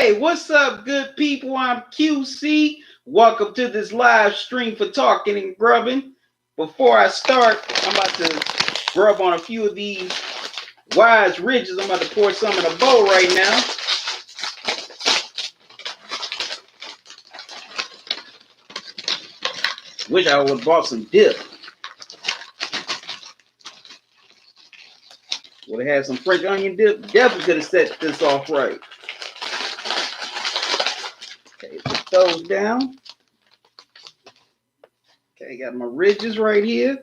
Hey, what's up, good people? I'm QC. Welcome to this live stream for talking and grubbing. Before I start, I'm about to grub on a few of these wise ridges. I'm about to pour some in a bowl right now. Wish I would have bought some dip. Would have had some French onion dip. Definitely could have set this off right. Okay, put those down. Okay, got my ridges right here,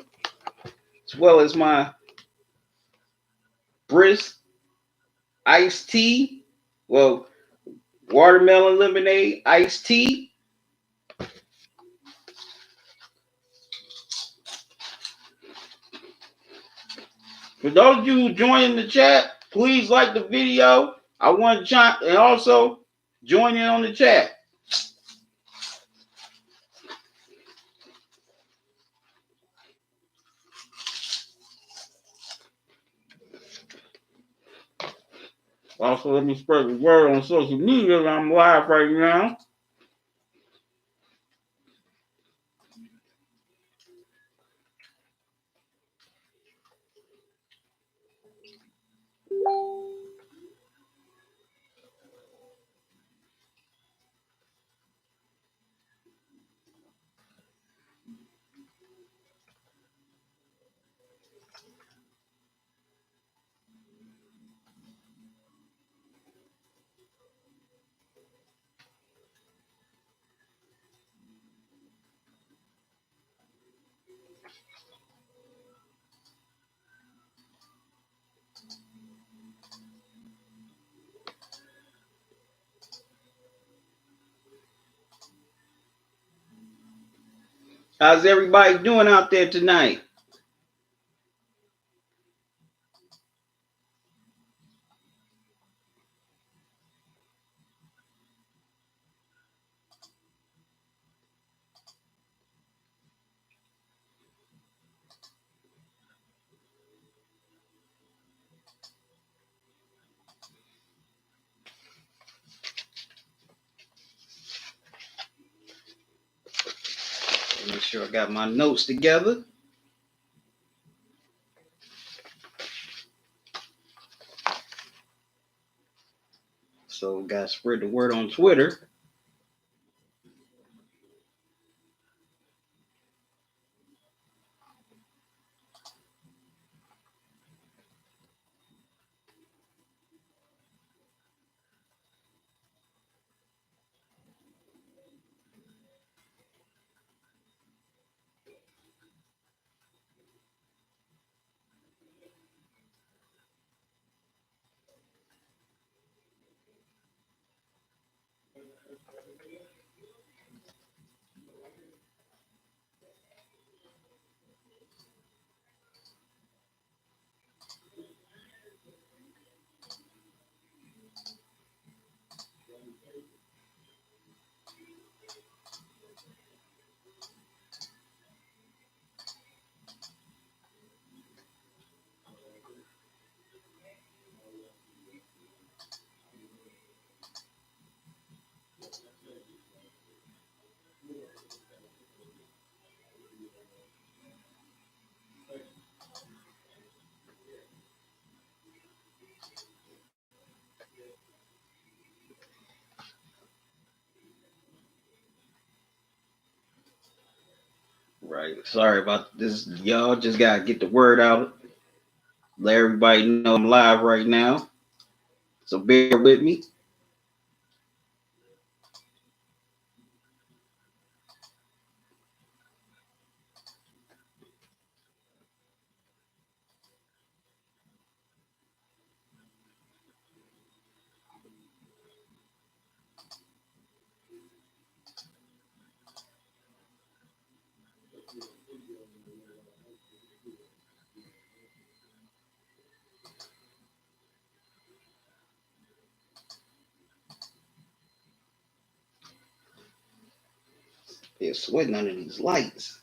as well as my brisk iced tea. Well, watermelon lemonade iced tea. For those of you who join the chat, please like the video. I want to chime and also join in on the chat. Also, let me spread the word on social media that I'm live right now. How's everybody doing out there tonight? Make sure I got my notes together. So, got to spread the word on Twitter. Right. Sorry about this. Y'all just got to get the word out. Let everybody know I'm live right now. So, bear with me. They're sweating under these lights.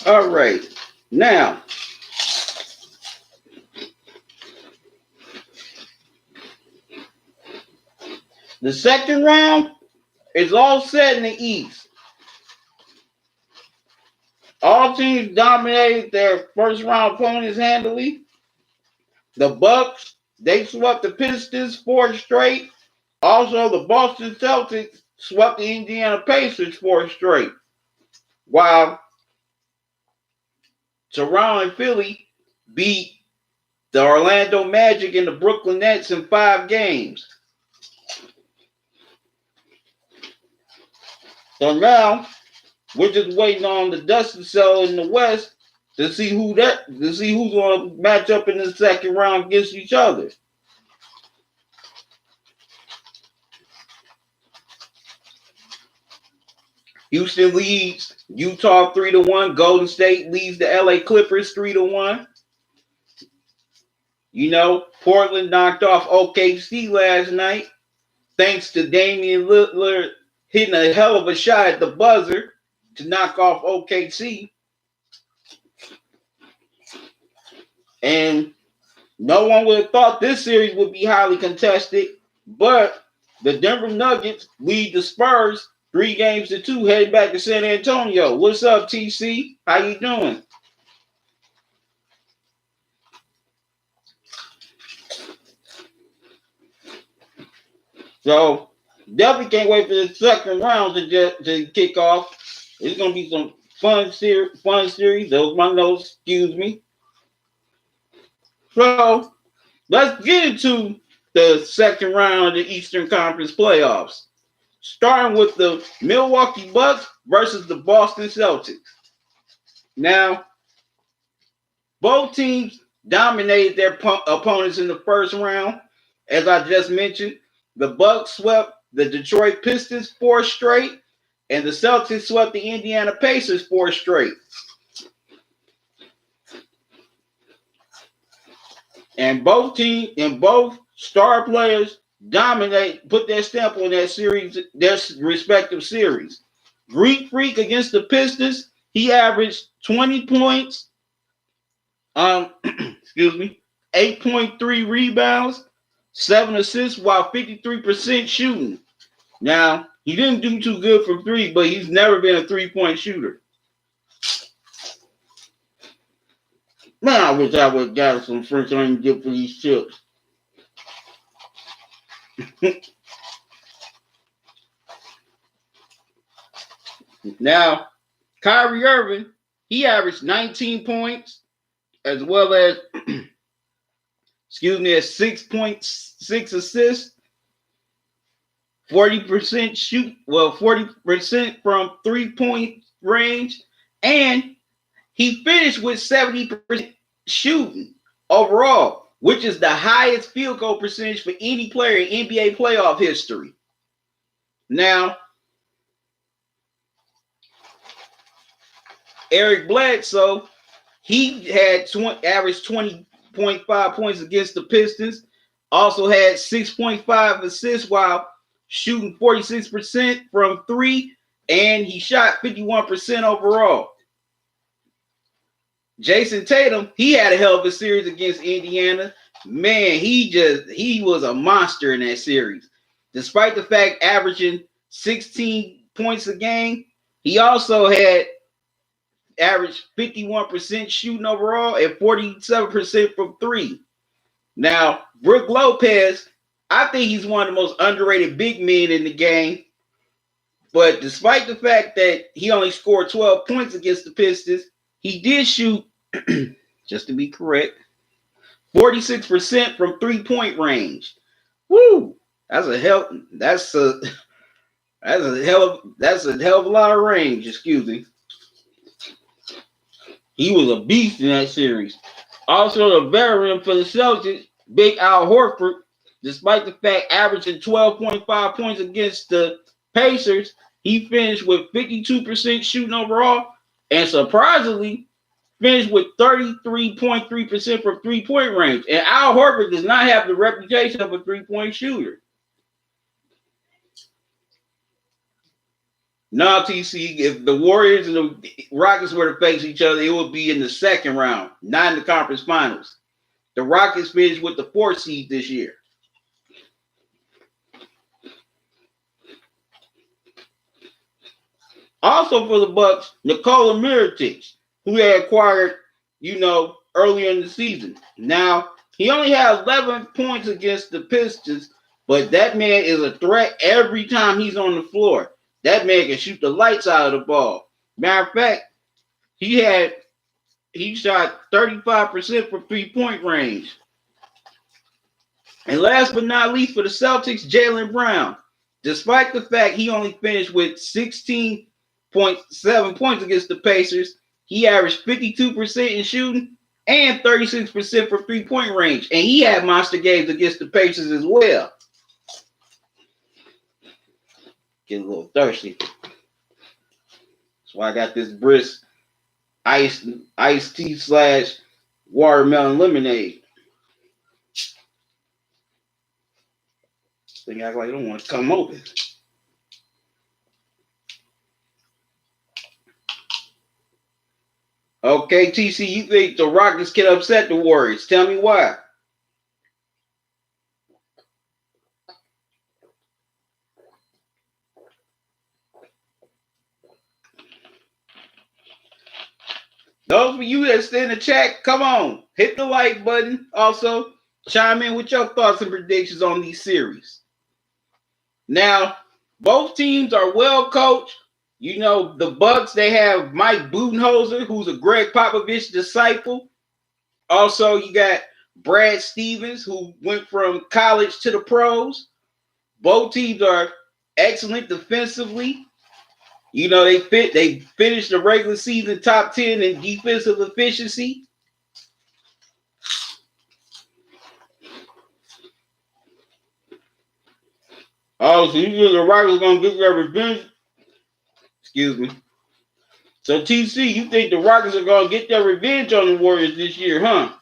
All right. Now, the second round is all set in the East. All teams dominated their first round opponents handily. The Bucks, they swept the Pistons 4 straight. Also, the Boston Celtics swept the Indiana Pacers 4 straight. While Toronto and Philly beat the Orlando Magic and the Brooklyn Nets in 5 games. So now we're just waiting on the dust to settle in the West to see who's going to match up in the second round against each other. Houston leads Utah 3-1. Golden State leads the LA Clippers 3-1. You know, Portland knocked off OKC last night thanks to Damian Lillard hitting a hell of a shot at the buzzer to knock off OKC. And no one would have thought this series would be highly contested, but the Denver Nuggets lead the Spurs 3-2 heading back to San Antonio. What's up, TC? How you doing? So definitely can't wait for the second round to kick off. It's gonna be some fun series. Those my notes, excuse me. So let's get into the second round of the Eastern Conference playoffs. Starting with the Milwaukee Bucks versus the Boston Celtics. Now, both teams dominated their opponents in the first round. As I just mentioned, the Bucks swept the Detroit Pistons 4 straight, and the Celtics swept the Indiana Pacers 4 straight. And both star players put their stamp on that series, their respective series. Greek Freak against the Pistons, he averaged 20 points, excuse me, 8.3 rebounds, 7 assists while 53% shooting. Now, he didn't do too good from three, but he's never been a 3-point shooter. Man, I wish I would have got some French onion dip for these chips. Now, Kyrie Irving, he averaged 19 points as well as, excuse me, 6.6 assists, 40% from 3-point range, and he finished with 70% shooting overall, which is the highest field goal percentage for any player in NBA playoff history. Now, Eric Bledsoe, he had averaged 20.5 points against the Pistons, also had 6.5 assists while shooting 46% from three, and he shot 51% overall. Jason Tatum, he had a hell of a series against Indiana. Man, he was a monster in that series. Despite the fact averaging 16 points a game, he also had averaged 51% shooting overall and 47% from three. Now, Brook Lopez, I think he's one of the most underrated big men in the game. But despite the fact that he only scored 12 points against the Pistons, he did shoot, just to be correct, 46% from 3-point range. Woo! That's a hell of a lot of range, excuse me. He was a beast in that series. Also, the veteran for the Celtics, Big Al Horford, despite the fact averaging 12.5 points against the Pacers, he finished with 52% shooting overall, and surprisingly, finished with 33.3% from 3-point range. And Al Horford does not have the reputation of a 3-point shooter. No, TC, if the Warriors and the Rockets were to face each other, it would be in the second round, not in the conference finals. The Rockets finished with the 4th seed this year. Also for the Bucks, Nikola Mirotic, who they acquired, earlier in the season. Now, he only had 11 points against the Pistons, but that man is a threat every time he's on the floor. That man can shoot the lights out of the ball. Matter of fact, he shot 35% from 3-point range. And last but not least for the Celtics, Jaylen Brown. Despite the fact he only finished with 16.7 points against the Pacers, he averaged 52% in shooting and 36% from 3-point range. And he had monster games against the Pacers as well. Get a little thirsty. That's why I got this brisk iced tea / watermelon lemonade. They act like they don't want to come open. Okay, TC, you think the Rockets can upset the Warriors? Tell me why. Those of you that stay in the chat, come on, hit the like button. Also, chime in with your thoughts and predictions on these series. Now, both teams are well coached. The Bucks, they have Mike Budenholzer, who's a Greg Popovich disciple. Also, you got Brad Stevens, who went from college to the pros. Both teams are excellent defensively. They finished the regular season top 10 in defensive efficiency. Oh, so you think the Rockets gonna get their revenge? Excuse me. So TC, you think the Rockets are gonna get their revenge on the Warriors this year, huh?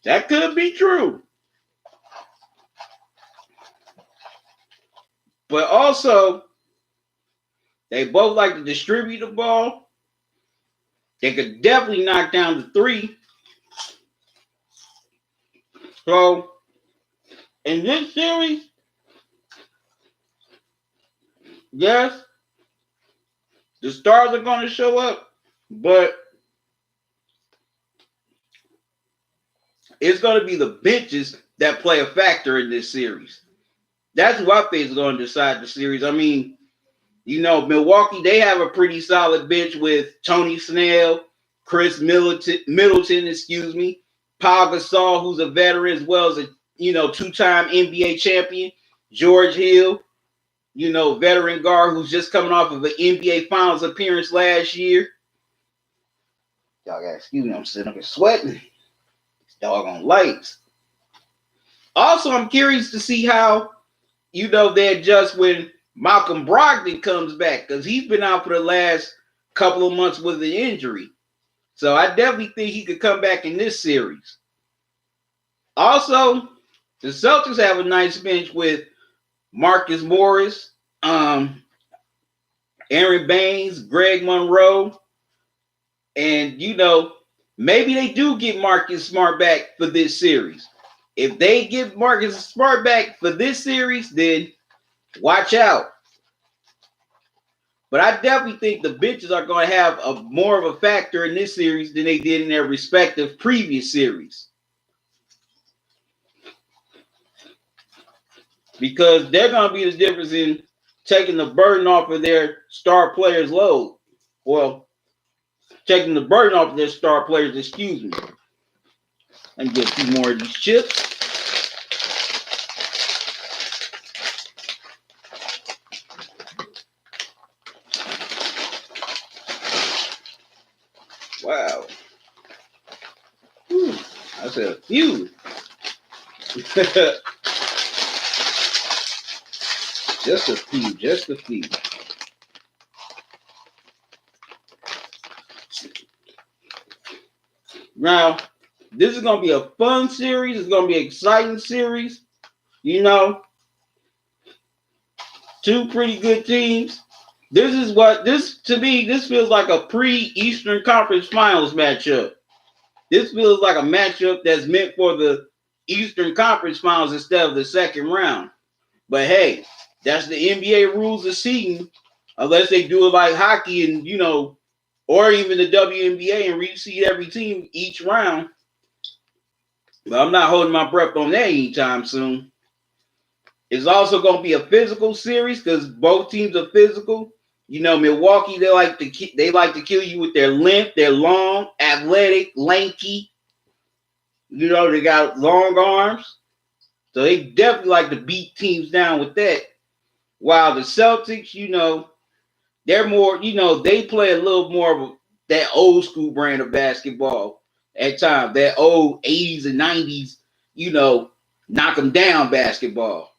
That could be true. But also, they both like to distribute the ball. They could definitely knock down the three. So, in this series, yes, the stars are going to show up, but it's going to be the benches that play a factor in this series. That's who I think is going to decide the series. I mean, Milwaukee, they have a pretty solid bench with Tony Snell, Chris Middleton, Paul Gasol, who's a veteran as well as a two-time NBA champion, George Hill, veteran guard who's just coming off of an NBA Finals appearance last year. Y'all got excuse me, I'm sitting up here sweating. It's doggone lights. Also, I'm curious to see how they adjust when Malcolm Brogdon comes back, because he's been out for the last couple of months with an injury. So I definitely think he could come back in this series. Also, the Celtics have a nice bench with Marcus Morris, Aaron Baines, Greg Monroe, and maybe they do get Marcus Smart back for this series. If they get Marcus Smart back for this series, then watch out. But I definitely think the benches are going to have more of a factor in this series than they did in their respective previous series. Because they're going to be the difference in taking the burden off of their star players' load. Well, taking the burden off of their star players, excuse me. Let me get a few more of these chips. Wow. Whew, I said a few. Just a few. Now, this is going to be a fun series. It's going to be an exciting series. Two pretty good teams. To me, this feels like a pre-Eastern Conference Finals matchup. This feels like a matchup that's meant for the Eastern Conference Finals instead of the second round. But hey, that's the NBA rules of seeding, unless they do it like hockey and or even the WNBA and reseed every team each round. But I'm not holding my breath on that anytime soon. It's also going to be a physical series because both teams are physical. Milwaukee, they like to kill you with their length. They're long, athletic, lanky. They got long arms. So they definitely like to beat teams down with that. While the Celtics, they're more, they play a little more of that old school brand of basketball at times. That old 80s and 90s, knock them down basketball.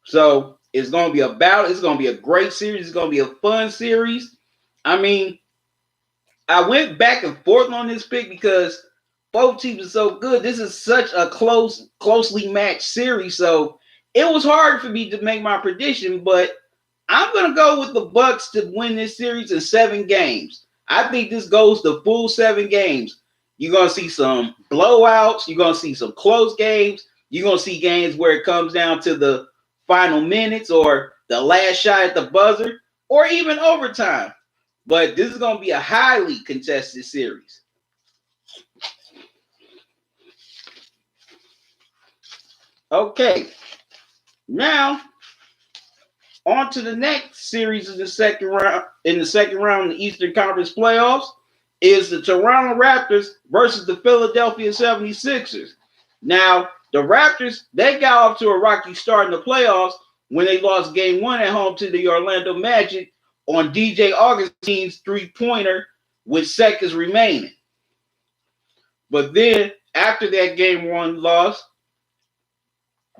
So it's going to be it's going to be a great series. It's going to be a fun series. I mean, I went back and forth on this pick because both teams are so good. This is such a closely matched series. So it was hard for me to make my prediction, but I'm going to go with the Bucks to win this series in 7 games. I think this goes the full 7 games. You're going to see some blowouts. You're going to see some close games. You're going to see games where it comes down to the final minutes or the last shot at the buzzer or even overtime. But this is going to be a highly contested series. Okay. Now, on to the next series of the second round. In the second round of the Eastern Conference playoffs is the Toronto Raptors versus the Philadelphia 76ers. Now, the Raptors, they got off to a rocky start in the playoffs when they lost game 1 at home to the Orlando Magic on DJ Augustine's three-pointer with seconds remaining. But then, after that game 1 loss,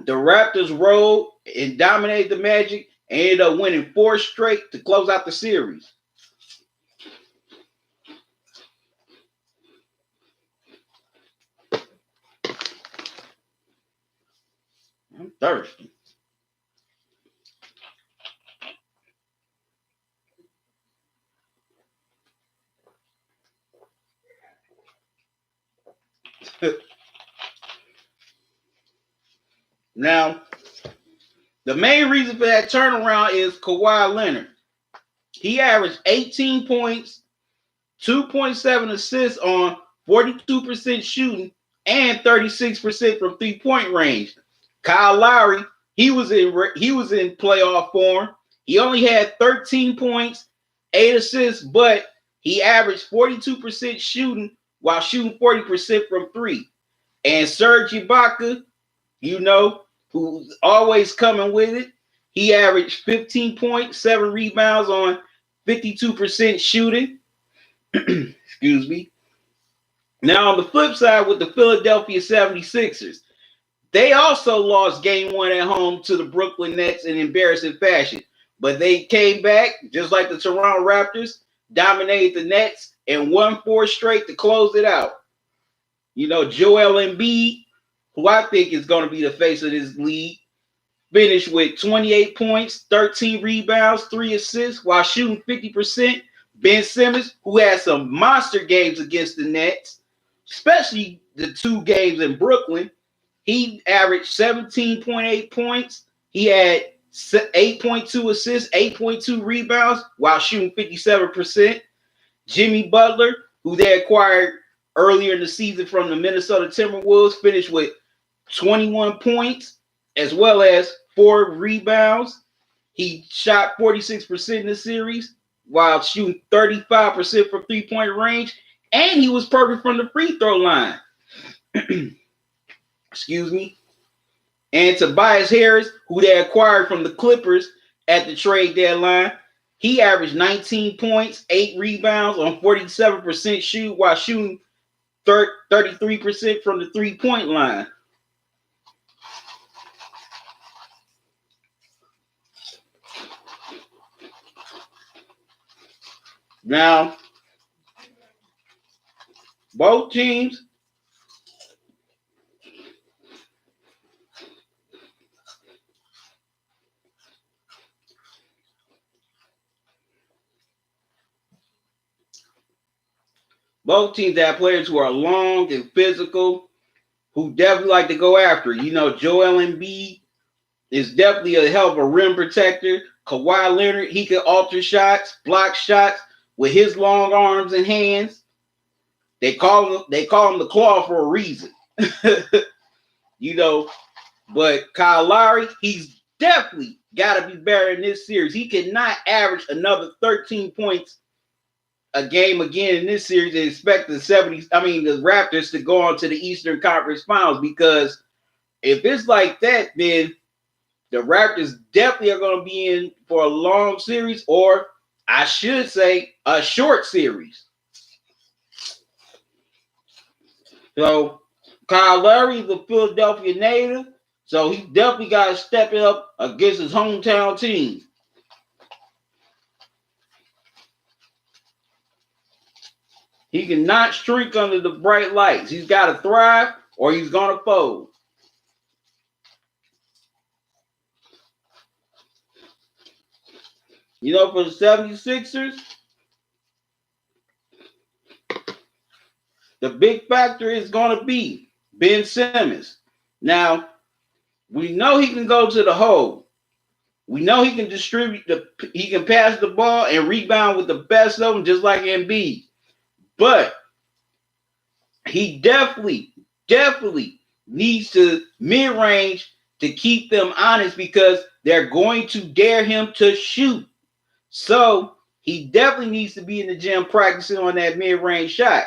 the Raptors rolled and dominated the Magic and ended up winning 4 straight to close out the series. I'm thirsty. Now, the main reason for that turnaround is Kawhi Leonard. He averaged 18 points, 2.7 assists on 42% shooting and 36% from three-point range. Kyle Lowry, he was in playoff form. He only had 13 points, 8 assists, but he averaged 42% shooting while shooting 40% from 3. And Serge Ibaka, who's always coming with it, he averaged 15 points, 7 rebounds on 52% shooting. Excuse me. Now, on the flip side, with the Philadelphia 76ers, they also lost game 1 at home to the Brooklyn Nets in embarrassing fashion. But they came back, just like the Toronto Raptors, dominated the Nets, and won 4 straight to close it out. Joel Embiid, who I think is going to be the face of this league, finished with 28 points, 13 rebounds, 3 assists while shooting 50%. Ben Simmons, who had some monster games against the Nets, especially the 2 games in Brooklyn, he averaged 17.8 points. He had 8.2 assists, 8.2 rebounds while shooting 57%. Jimmy Butler, who they acquired earlier in the season from the Minnesota Timberwolves, finished with 21 points as well as 4 rebounds. He shot 46% in the series while shooting 35% from three-point range, and he was perfect from the free throw line. Excuse me. And Tobias Harris, who they acquired from the Clippers at the trade deadline, he averaged 19 points, 8 rebounds on 47% shoot while shooting 33% from the three-point line. Now, both teams Both teams have players who are long and physical, who definitely like to go after. You know, Joel Embiid is definitely a hell of a rim protector. Kawhi Leonard, he can alter shots, block shots with his long arms and hands. They call him the Claw for a reason. You know, but Kyle Lowry, he's definitely got to be better in this series. He cannot average another 13 points a game again in this series and expect the the Raptors to go on to the Eastern Conference Finals, because if it's like that, then the Raptors definitely are going to be in for a long series, or I should say a short series. So Kyle Lowry is a Philadelphia native, so he definitely got to step it up against his hometown team. He cannot shrink under the bright lights. He's got to thrive or he's going to fold. You know, for the 76ers, the big factor is going to be Ben Simmons. Now, we know he can go to the hole. We know he can he can pass the ball and rebound with the best of them, just like Embiid. But he definitely needs to mid-range to keep them honest, because they're going to dare him to shoot. So he definitely needs to be in the gym practicing on that mid-range shot.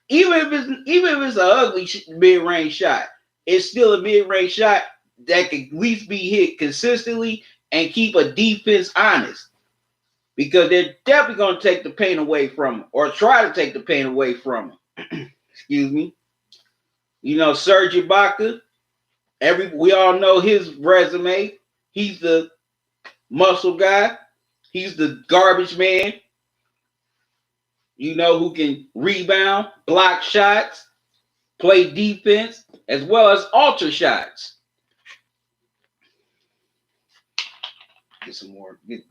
Even if it's an ugly mid-range shot, it's still a mid-range shot that can at least be hit consistently and keep a defense honest, because they're definitely going to take the paint away from him, or try to take the paint away from him. Excuse me. You know, Serge Ibaka, we all know his resume. He's the muscle guy. He's the garbage man, you know, who can rebound, block shots, play defense, as well as alter shots. Get a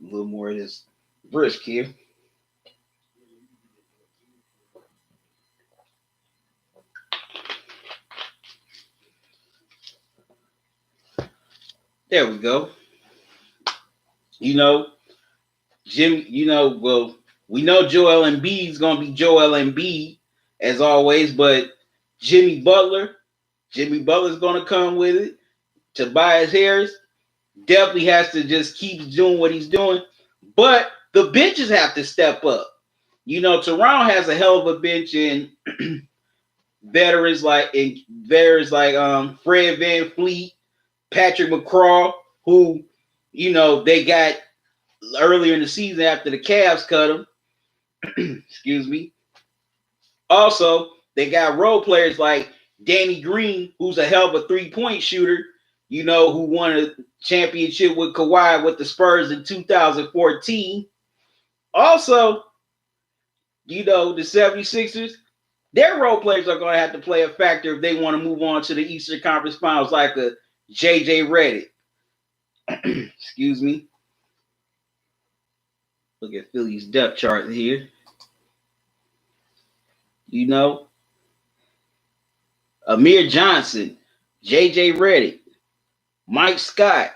little more of this brisk here. There we go. You know, Jim, we know Joel Embiid is going to be Joel Embiid as always, but Jimmy Butler's going to come with it. Tobias Harris definitely has to just keep doing what he's doing, but the benches have to step up. You know, Toronto has a hell of a bench in veterans like Fred VanVleet, Patrick McCraw, who, you know, they got earlier in the season after the Cavs cut him. Excuse me. Also, they got role players like Danny Green, who's a hell of a three-point shooter, you know, who won a championship with Kawhi with the Spurs in 2014. Also, you know, the 76ers, their role players are going to have to play a factor if they want to move on to the Eastern Conference Finals, like a JJ Redick. Excuse me. Look at Philly's depth chart here. You know, Amir Johnson, JJ Redick, Mike Scott.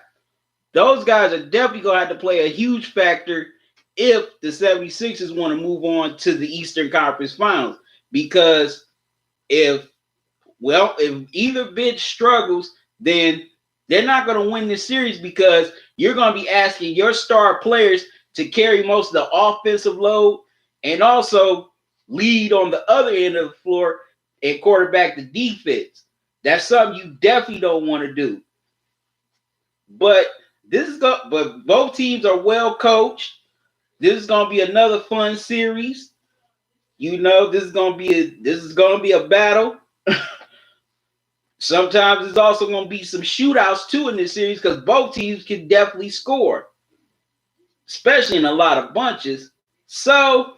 Those guys are definitely going to have to play a huge factor if the 76ers want to move on to the Eastern Conference Finals. Because if either bench struggles, then they're not going to win this series, because you're going to be asking your star players to carry most of the offensive load and also lead on the other end of the floor and quarterback the defense. That's something you definitely don't want to do. But both teams are well coached. This is going to be another fun series. You know, this is going to be a battle. Sometimes it's also going to be some shootouts too in this series, because both teams can definitely score, especially in a lot of bunches. So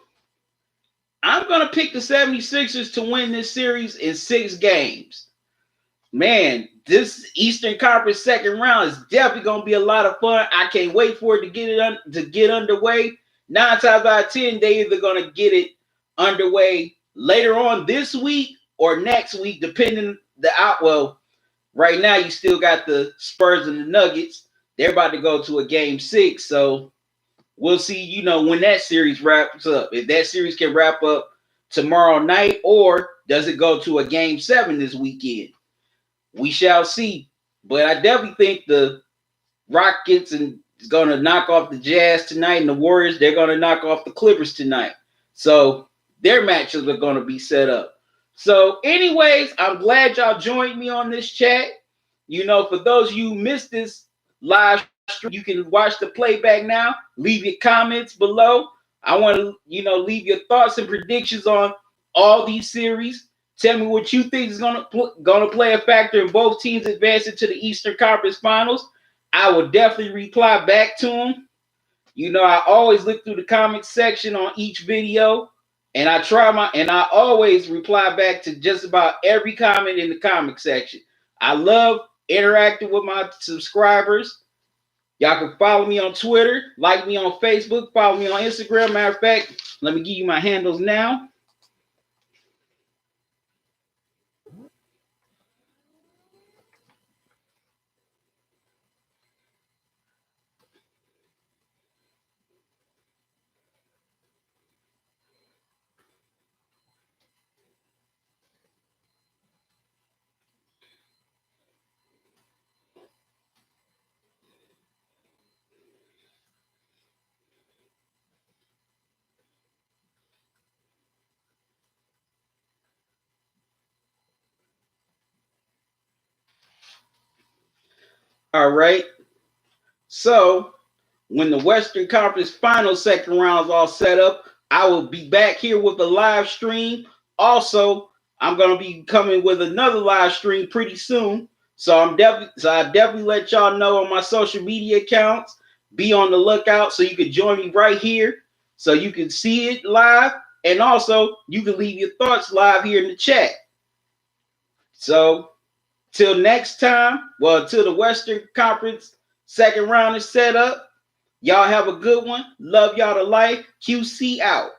I'm going to pick the 76ers to win this series in 6 games. Man, this Eastern Conference second round is definitely going to be a lot of fun. I can't wait for it to get underway. 9 times out of 10, they either going to get it underway later on this week or next week, depending the out. Well, right now you still got the Spurs and the Nuggets. They're about to go to a game 6, so we'll see. When that series wraps up, if that series can wrap up tomorrow night, or does it go to a game 7 this weekend? We shall see. But I definitely think the Rockets is going to knock off the Jazz tonight, and the Warriors, they're going to knock off the Clippers tonight. So their matchups are going to be set up. So anyways, I'm glad y'all joined me on this chat. For those of you who missed this live stream, you can watch the playback now. Leave your comments below. I want to, leave your thoughts and predictions on all these series. Tell me what you think is gonna play a factor in both teams advancing to the Eastern Conference Finals. I will definitely reply back to them. I always look through the comment section on each video, and I always reply back to just about every comment in the comment section. I love interacting with my subscribers. Y'all can follow me on Twitter, like me on Facebook, follow me on Instagram. Matter of fact, let me give you my handles now. All right. So when the Western Conference Finals second round is all set up, I will be back here with a live stream. Also, I'm gonna be coming with another live stream pretty soon. So I definitely let y'all know on my social media accounts. Be on the lookout so you can join me right here, so you can see it live, and also you can leave your thoughts live here in the chat. So till next time, till the Western Conference second round is set up. Y'all have a good one. Love y'all to life. QC out.